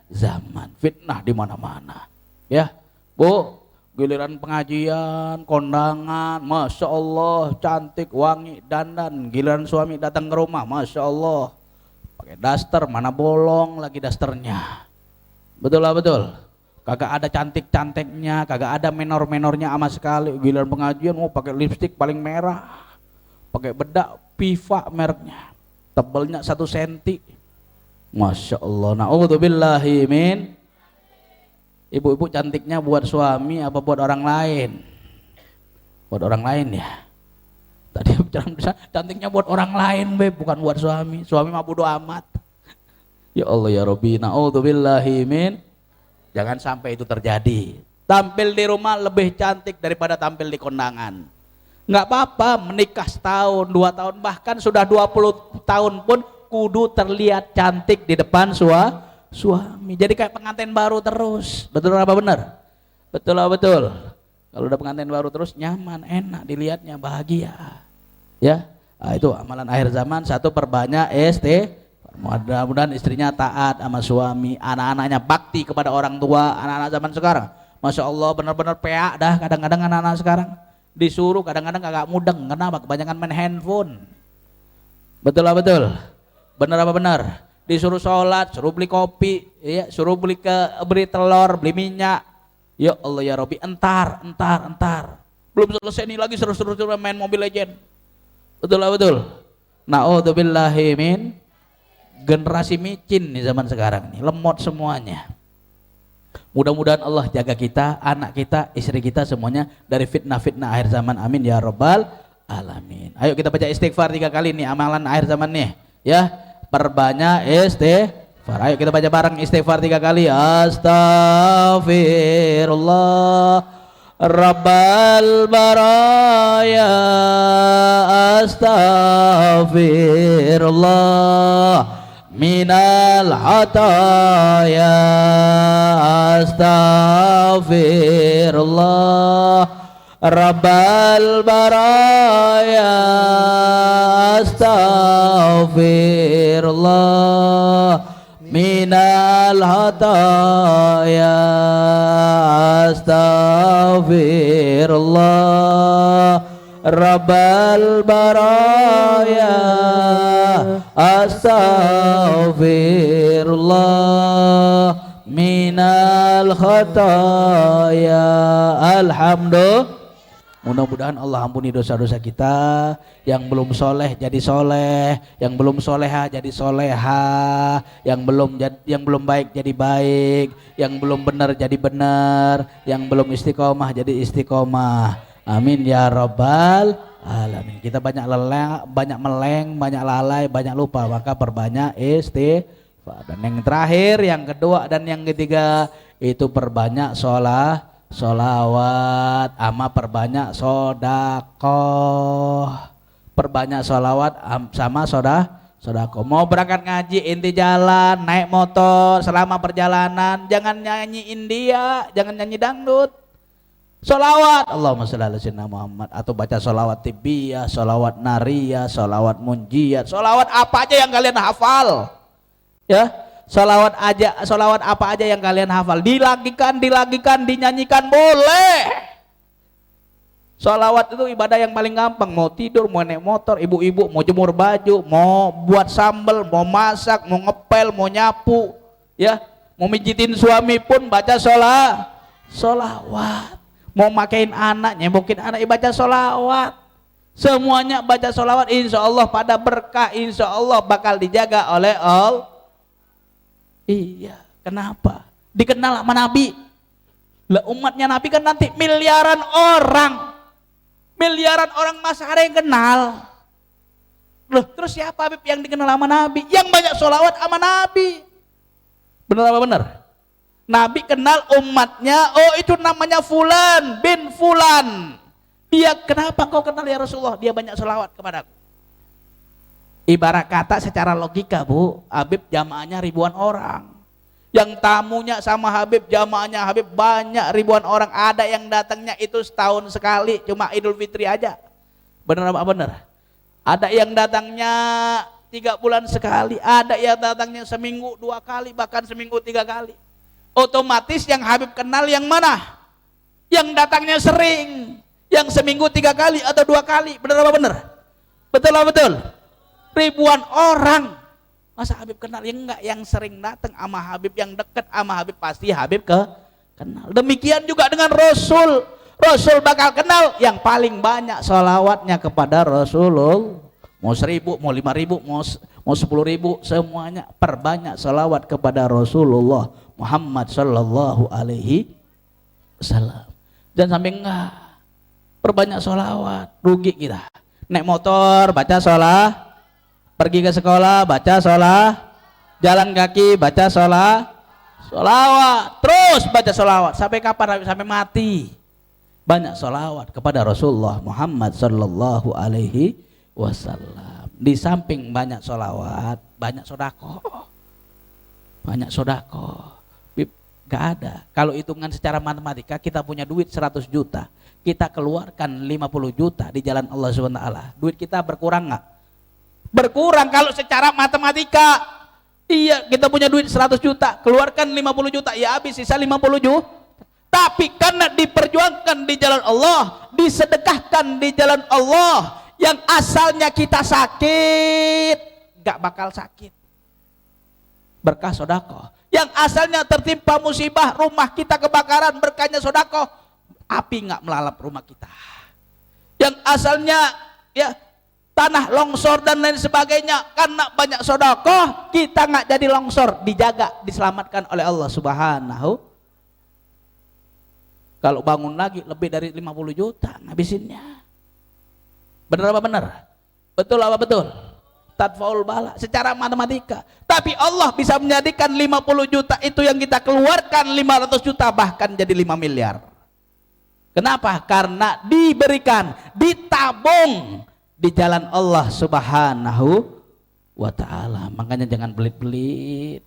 zaman, fitnah di mana-mana ya Bu. Giliran pengajian, kondangan, Masya Allah cantik, wangi, dandan. Giliran suami datang ke rumah, Masya Allah pakai daster, mana bolong lagi dasternya. Betul lah betul. Kagak ada cantik-cantiknya, kagak ada menor-menornya sama sekali. Giliran pengajian mau pakai lipstik paling merah, pakai bedak Piva mereknya, tebalnya 1 senti. Masya Allah. Na'udzubillahi min. Ibu-ibu cantiknya buat suami apa buat orang lain? Buat orang lain ya. Tadi cantiknya buat orang lain beb, bukan buat suami. Suami mah bodo amat. Ya Allah ya Rabbi, na'udzubillahi min. Jangan sampai itu terjadi. Tampil di rumah lebih cantik daripada tampil di kondangan. Nggak apa-apa menikah setahun, 2 tahun, bahkan sudah 20 tahun pun kudu terlihat cantik di depan suami. Jadi kayak pengantin baru terus. Betul apa benar? Betul lah betul. Kalau udah pengantin baru terus nyaman, enak dilihatnya, bahagia. Ya, nah, itu amalan akhir zaman. 1, perbanyak mudah-mudahan istrinya taat sama suami, anak-anaknya bakti kepada orang tua. Anak-anak zaman sekarang Masya Allah benar-benar peak dah kadang-kadang anak-anak sekarang. Disuruh kadang-kadang kagak mudeng. Kenapa? Kebanyakan main handphone. Betul lah betul. Benar apa benar? Disuruh sholat, suruh beli kopi, ya, suruh beli telur, beli minyak. Ya Allah ya Rabbi, entar. Belum selesai nih lagi seru-seru main Mobile Legend. Betul lah betul. Na'udzubillahi min generasi micin nih zaman sekarang nih, lemot semuanya. Mudah-mudahan Allah jaga kita, anak kita, istri kita semuanya dari fitnah-fitnah akhir zaman. Amin ya rabbal alamin. Ayo kita baca istighfar 3 kali nih, amalan akhir zaman nih ya. Perbanyak istighfar. Ayo kita baca bareng istighfar 3 kali. Astaghfirullah Rabbal baraya, astaghfirullah minal hataya, astaghfirullah Rabbal baraya, astaghfirullah minal hataya, astaghfirullah Rabbal baraya, astaghfirullah minal khataya. Alhamdulillah. Mudah-mudahan Allah ampuni dosa-dosa kita. Yang belum soleh jadi soleh, yang belum soleha jadi soleha, yang belum baik jadi baik, yang belum benar jadi benar, yang belum istiqomah jadi istiqomah. Amin ya rabbal alamin. Kita banyak meleng, banyak lalai, banyak lupa, maka perbanyak istighfar. Dan yang terakhir, yang kedua dan yang ketiga itu perbanyak sholawat, ama perbanyak sodakoh. Perbanyak sholawat sama sodakoh. Mau berangkat ngaji, inti jalan, naik motor, selama perjalanan jangan nyanyiin dia, jangan nyanyi dangdut. Sholawat Allahumma sholli ala sayyidina Muhammad, atau baca sholawat tibiyah, sholawat nariyah, sholawat munjiat, sholawat apa aja yang kalian hafal ya. Sholawat apa aja yang kalian hafal, dilagikan, dinyanyikan boleh. Sholawat itu ibadah yang paling gampang. Mau tidur, mau naik motor, ibu-ibu mau jemur baju, mau buat sambal, mau masak, mau ngepel, mau nyapu ya, mau mijitin suami pun baca sholawat. Mau makain anak, nyembokin anak, baca sholawat. Semuanya baca sholawat, insya Allah pada berkah, insya Allah bakal dijaga oleh Allah. Iya, kenapa? Dikenal sama Nabi. Lah umatnya Nabi kan nanti miliaran orang masa ada yang kenal. Loh, terus siapa Habib yang dikenal sama Nabi? Yang banyak sholawat sama Nabi. Benar apa benar? Nabi kenal umatnya, oh itu namanya Fulan bin Fulan. Dia, kenapa kau kenal ya Rasulullah? Dia banyak selawat kepadaku. Ibarat kata secara logika Bu, Habib jamaahnya ribuan orang. Yang tamunya sama Habib, jamaahnya Habib banyak ribuan orang. Ada yang datangnya itu setahun sekali, cuma Idul Fitri aja. Benar apa benar? Ada yang datangnya 3 bulan sekali, ada yang datangnya seminggu 2 kali, bahkan seminggu 3 kali. Otomatis yang Habib kenal yang mana? Yang datangnya sering, yang seminggu 3 kali atau 2 kali. Benar apa benar? Betul apa betul? Ribuan orang. Masa Habib kenal? Yang enggak, yang sering datang sama Habib, yang dekat sama Habib pasti Habib kenal. Demikian juga dengan Rasul. Rasul bakal kenal yang paling banyak sholawatnya kepada Rasulullah. Mau 1000, mau 5000, mau 10.000, semuanya perbanyak sholawat kepada Rasulullah Muhammad sallallahu alaihi wasallam. Dan sampai enggak perbanyak sholawat, rugi kita. Naik motor baca sholawat, pergi ke sekolah baca sholawat, jalan kaki baca sholawat, terus baca sholawat sampai kapan? Sampai mati. Banyak sholawat kepada Rasulullah Muhammad sallallahu alaihi wasallam. Di samping banyak sholawat, banyak sodako. Banyak sodako. Gak ada. Kalau hitungan secara matematika, kita punya duit 100 juta, kita keluarkan 50 juta di jalan Allah SWT. Duit kita berkurang gak? Berkurang kalau secara matematika. Iya, kita punya duit 100 juta, keluarkan 50 juta, ya habis sisa 50 juta. Tapi karena diperjuangkan di jalan Allah, disedekahkan di jalan Allah, yang asalnya kita sakit gak bakal sakit berkah sodako. Yang asalnya tertimpa musibah, rumah kita kebakaran, berkahnya sodako, api gak melalap rumah kita. yang asalnya ya tanah longsor dan lain sebagainya, karena banyak sedekah kita nggak jadi longsor, dijaga, diselamatkan oleh Allah Subhanahu. Kalau bangun lagi lebih dari 50 juta ngabisinnya. Benar apa benar? Betul apa betul? Tadfaul bala secara matematika. Tapi Allah bisa menjadikan 50 juta itu yang kita keluarkan 500 juta bahkan jadi 5 miliar. Kenapa? Karena diberikan, ditabung di jalan Allah Subhanahu wa ta'ala. Makanya jangan belit-belit.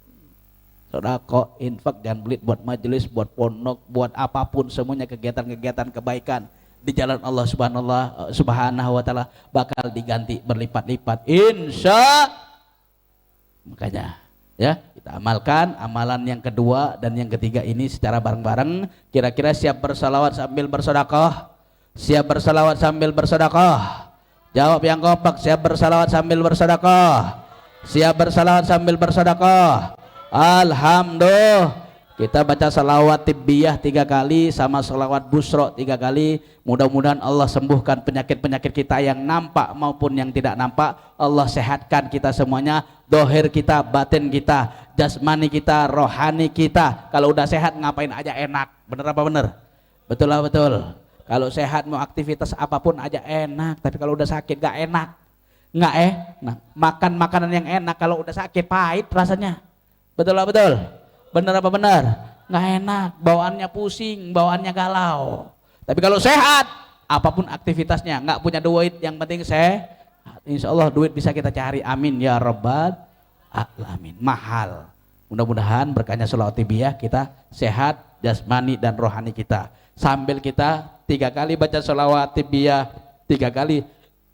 Sedekah, infak, jangan belit buat majelis, buat pondok, buat apapun, semuanya kegiatan-kegiatan kebaikan di jalan Allah Subhanahu wa ta'ala bakal diganti berlipat-lipat, insya. Makanya ya kita amalkan amalan yang kedua dan yang ketiga ini secara bareng-bareng. Kira-kira siap bersalawat sambil bersedekah? Siap bersalawat sambil bersedekah? Jawab yang kompak. Siap bersalawat sambil bersedekah? Siap bersalawat sambil bersedekah? Alhamdulillah. Kita baca salawat tibbiyah 3 kali sama salawat busro 3 kali. Mudah-mudahan Allah sembuhkan penyakit-penyakit kita yang nampak maupun yang tidak nampak. Allah sehatkan kita semuanya, dohir kita, batin kita, jasmani kita, rohani kita. Kalau udah sehat ngapain aja enak. Bener apa bener? Betul lah betul. Kalau sehat mau aktivitas apapun aja enak. Tapi kalau udah sakit gak enak. Nggak enak. Makan makanan yang enak kalau udah sakit pahit rasanya. Betul lah betul. Bener apa benar? Nggak enak, bawaannya pusing, bawaannya galau. Tapi kalau sehat, apapun aktivitasnya, nggak punya duit, yang penting sehat. Insya Allah duit bisa kita cari, amin ya rabbal alamin. Mahal. Mudah-mudahan berkahnya sholawat tibbiyah kita sehat jasmani dan rohani kita. Sambil kita 3 kali baca sholawat tibbiyah, 3 kali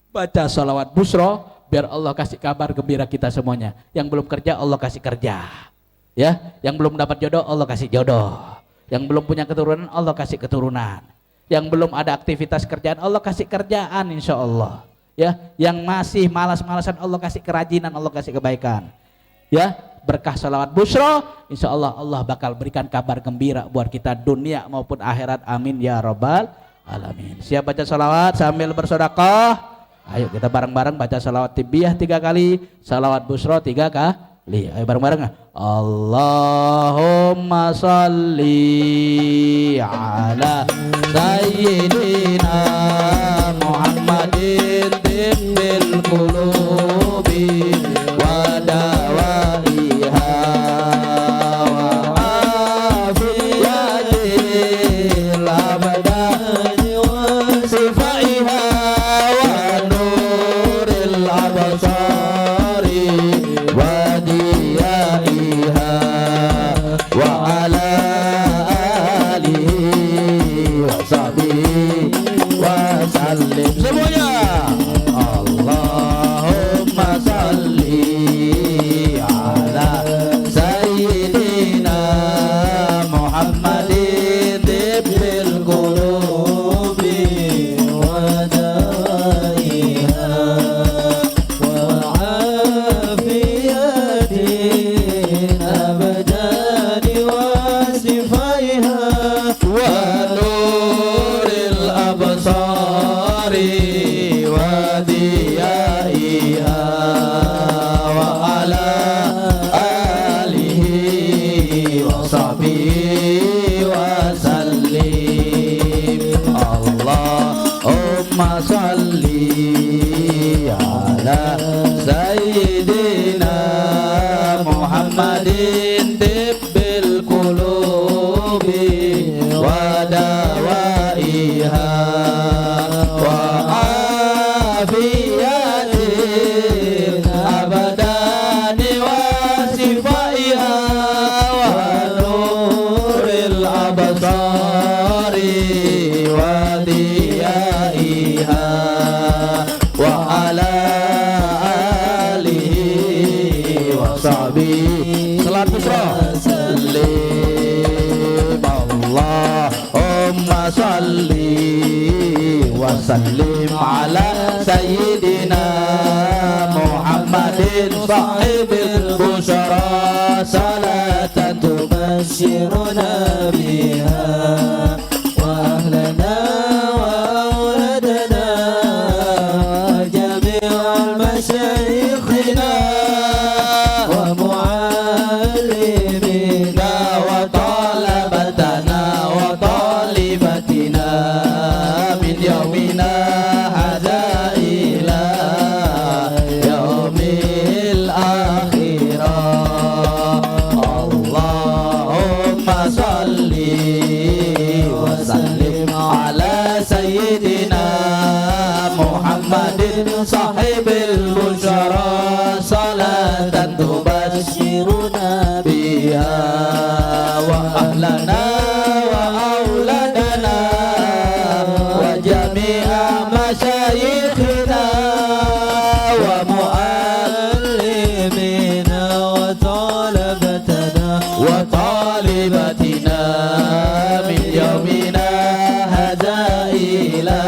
baca sholawat busro, biar Allah kasih kabar gembira kita semuanya. Yang belum kerja Allah kasih kerja. Ya, yang belum dapat jodoh Allah kasih jodoh. Yang belum punya keturunan Allah kasih keturunan. Yang belum ada aktivitas kerjaan Allah kasih kerjaan insya Allah. Ya, yang masih malas-malasan Allah kasih kerajinan, Allah kasih kebaikan. Ya, berkah salawat busro, insya Allah Allah bakal berikan kabar gembira buat kita dunia maupun akhirat, amin ya rabbal alamin. Siap baca salawat sambil bersedekah? Ayo kita bareng-bareng baca salawat tibbiyah 3 kali, salawat busro 3 kali. Ayo bareng-bareng. Allahumma salli ala sayyidina Muhammadin tibbil qulubi wa dawaiha wa afiyatil abadani wa sifaiha wa nuril abasari wa diyaiha wa ala alihi wa sahbihi wa sallim. Semuanya Allahumma salli ala sayyidina Muhammadin tibbil qulubi wa dawaiha wa afiyatin abadani wa sifaiha wa nuril absari wa diyaiha wa ala alihi wa sahbihi wa sallim. Allahumma salli ala sayyidina Muhammadin tibbil qulubi wa dawaiha wa afiyatin abadani wa sifaiha wa nuril absari wa diyaiha wa ala alihi wa sahbihi. Salat busra sallim. Allahumma salli wa sallim ala sayyidina Muhammadin sahibil busyara salatan tubashiruna biha wa ahlana wa auladana sahibil busyara salatan tubashiruna biha wa ahlana wa auladana wa jami'a masyayikhina wa muallimina wa talabatana wa talibatina min yaumina hadza ila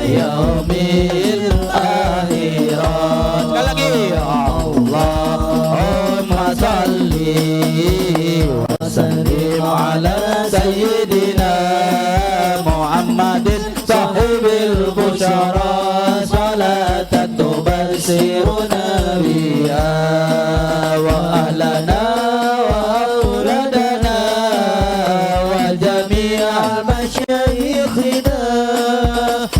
yaumil akhirat. Sekali lagi, Allahumma salli wa sallim ala sayyidina Muhammadin sahibil busyara salatan tubashiruna biha wa ahlana wa auladana wa jami'a masyayikhina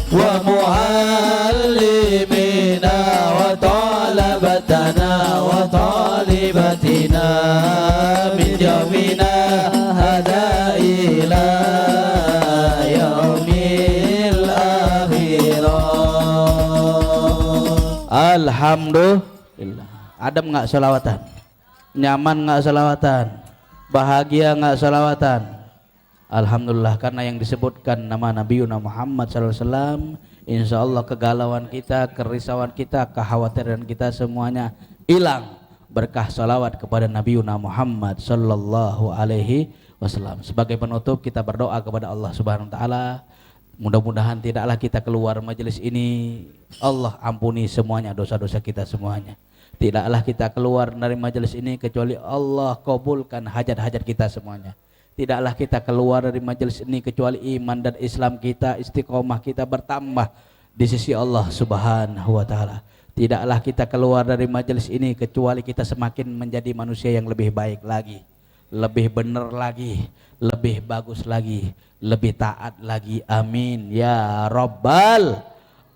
wa muallimina wa talabatana wa talibatina min yaumina hadza ila yaumil akhirat. Alhamdulillah. Adem nggak selawatan? Nyaman nggak selawatan? Bahagia nggak selawatan? Alhamdulillah, karena yang disebutkan nama Nabi Muhammad SAW, insya Allah kegalauan kita, kerisauan kita, kekhawatiran kita semuanya hilang berkah salawat kepada Nabi Muhammad Sallallahu Alaihi Wasallam. Sebagai penutup kita berdoa kepada Allah Subhanahu Wa Taala, mudah-mudahan tidaklah kita keluar majelis ini Allah ampuni semuanya dosa-dosa kita semuanya. Tidaklah kita keluar dari majelis ini kecuali Allah kabulkan hajat-hajat kita semuanya. Tidaklah kita keluar dari majelis ini kecuali iman dan Islam kita, istiqomah kita bertambah di sisi Allah Subhanahu wa taala. Tidaklah kita keluar dari majelis ini kecuali kita semakin menjadi manusia yang lebih baik lagi, lebih benar lagi, lebih bagus lagi, lebih taat lagi. Amin ya rabbal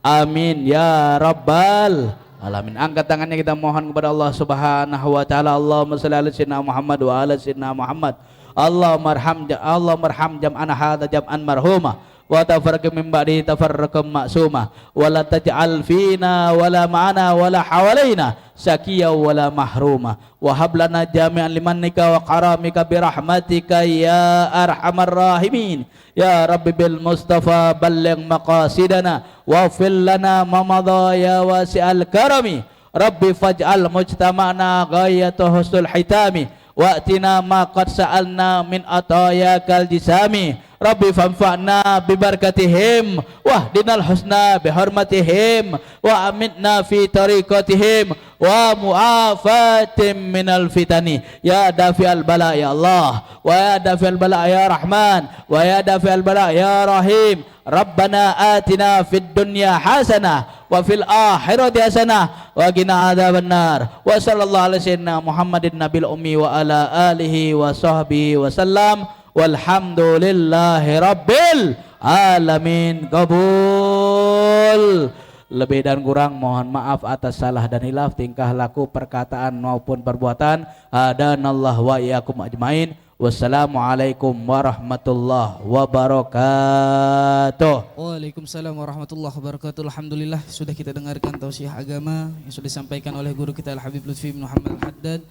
amin ya rabbal alamin. Angkat tangannya kita mohon kepada Allah Subhanahu wa taala. Allahumma shalli ala sayyidina Muhammad wa ala sayyidina Muhammad. Allahumma arham jam'ana hadza jam'an marhuma wa tafarraq min ba'di tafarraqan ma'suma wa la taj'al fina wala ma'ana wala hawalaina syaqiya wala mahruma wa hab lana jami'an limannika wa karamika bi rahmatika ya arhamar rahimin ya rabbi bil mustafa balligh maqasidana wa fil lana ma madha ya wasi'al karami rabbi faj'al mujtama'na ghayatu husnul hitami wa'tina ma qad sa'alna min atayakal jisami rabbi fanfa'na bi barakatihim wahdinal husna bi hurmatihim wa amitna fi tariqatihim wa mu'afatim minal fitani ya dafi'al bala ya Allah wa ya dafi'al bala ya Rahman wa ya dafi'al bala ya Rahim. Rabbana atina fid dunya hasanah wa fil akhirati hasanah wa qina adzabannar wa sallallahu alaihi sayyidina Muhammadin nabil ummi wa ala alihi wa sahbihi wa sallam walhamdulillahi rabbil alamin. Qabul. Lebih dan kurang mohon maaf atas salah dan hilaf tingkah laku, perkataan maupun perbuatan. Hadanallahu wa iyyakum ajmain. Wassalamualaikum warahmatullahi wabarakatuh. Waalaikumsalam warahmatullahi wabarakatuh. Alhamdulillah sudah kita dengarkan tausiah agama yang sudah disampaikan oleh guru kita Al-Habib Lutfi bin Muhammad Al-Haddad.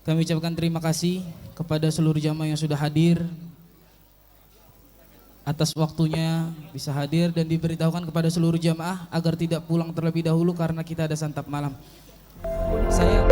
Kami ucapkan terima kasih kepada seluruh jamaah yang sudah hadir atas waktunya bisa hadir, dan diberitahukan kepada seluruh jamaah agar tidak pulang terlebih dahulu karena kita ada santap malam. Saya